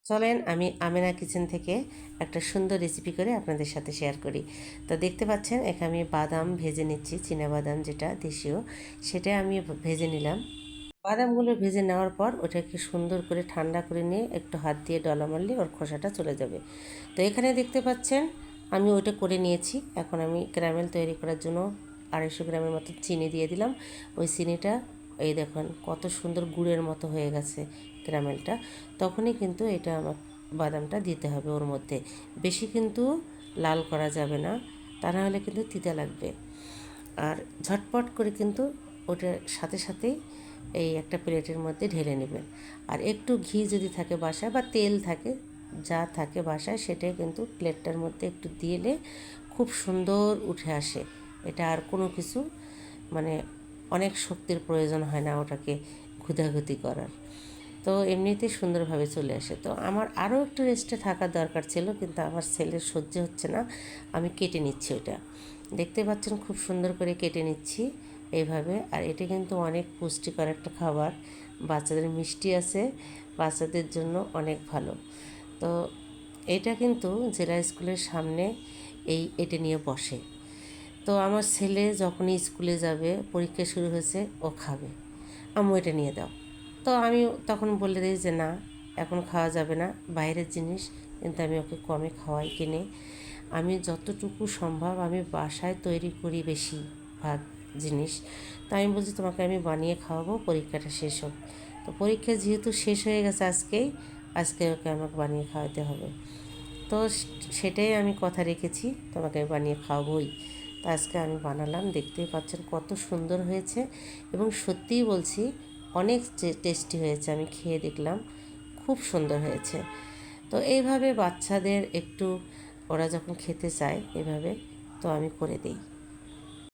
চলেন আমি আমেনা কিচেন থেকে একটা সুন্দর রেসিপি করে আপনাদের সাথে শেয়ার করি। তো দেখতে পাচ্ছেন এখানে আমি বাদাম ভেজে নিচ্ছি, বাদাম যেটা দেশীয় সেটা আমি ভেজে নিলাম। বাদামগুলো ভেজে নেওয়ার পর ওটাকে সুন্দর করে ঠান্ডা করে নিয়ে একটু হাত দিয়ে ডলা মারলে ওর খোসাটা চলে যাবে। তো এখানে দেখতে পাচ্ছেন আমি ওটা করে নিয়েছি। এখন আমি ক্যারামেল তৈরি করার জন্য 250 গ্রামের মতো চিনি দিয়ে দিলাম। ওই চিনিটা এই দেখুন কত সুন্দর গুড়ের মতো হয়ে গেছে ক্যারামেলটা। তখনই কিন্তু এটা আমার বাদামটা দিতে হবে ওর মধ্যে। বেশি কিন্তু লাল করা যাবে না, তা না হলে কিন্তু তিতা লাগবে। আর ঝটপট করে কিন্তু ওটার সাথে সাথেই এই একটা প্লেটের মধ্যে ঢেলে নেবেন। আর একটু ঘি যদি থাকে বাসায় বা তেল থাকে, যা থাকে বাসায় সেটাই কিন্তু প্লেটটার মধ্যে একটু দিলে খুব সুন্দর উঠে আসে। এটা আর কোনো কিছু মানে অনেক শক্তির প্রয়োজন হয় না ওটাকে ঘুদাঘুদি করার। তো এমনিতেই সুন্দরভাবে চলে আসে। তো আমার আরও একটু রেস্টে থাকার দরকার ছিল, কিন্তু আমার ছেলের সহ্য হচ্ছে না। আমি কেটে নিচ্ছি ওটা, দেখতে পাচ্ছেন খুব সুন্দর করে কেটে নিচ্ছি এইভাবে। আর এটা কিন্তু অনেক পুষ্টিকর একটা খাবার, বাচ্চাদের মিষ্টি আছে, বাচ্চাদের জন্য অনেক ভালো। তো এটা কিন্তু জেলা স্কুলের সামনে এটা নিয়ে বসে। তো আমার ছেলে যখনই স্কুলে যাবে, পরীক্ষা শুরু হয়েছে, ও খাবে, আম্মু এটা নিয়ে দাও। তো আমি তখন বলে দিই যে না, এখন খাওয়া যাবে না, বাইরের জিনিস। কিন্তু আমি ওকে কমে খাওয়াই কিনে। আমি যতটুকু সম্ভব আমি বাসায় তৈরি করি বেশিরভাগ জিনিস। তো আমি বলছি তোমাকে আমি বানিয়ে খাওয়াবো, পরীক্ষাটা শেষ হোক। তো পরীক্ষা যেহেতু শেষ হয়ে গেছে আজকে ওকে আমাকে বানিয়ে খাওয়াতে হবে। তো সেটাই আমি কথা রেখেছি, তোমাকে আমি বানিয়ে খাওয়াবোই। তো আজকে আমি বানালাম, দেখতেই পাচ্ছেন কত সুন্দর হয়েছে। এবং সত্যিই বলছি অনেক টেস্টি হয়েছে, আমি খেয়ে দেখলাম খুব সুন্দর হয়েছে। তো এইভাবে বাচ্চাদের একটু ওরা যখন খেতে চায় এভাবে, তো আমি করে দিই।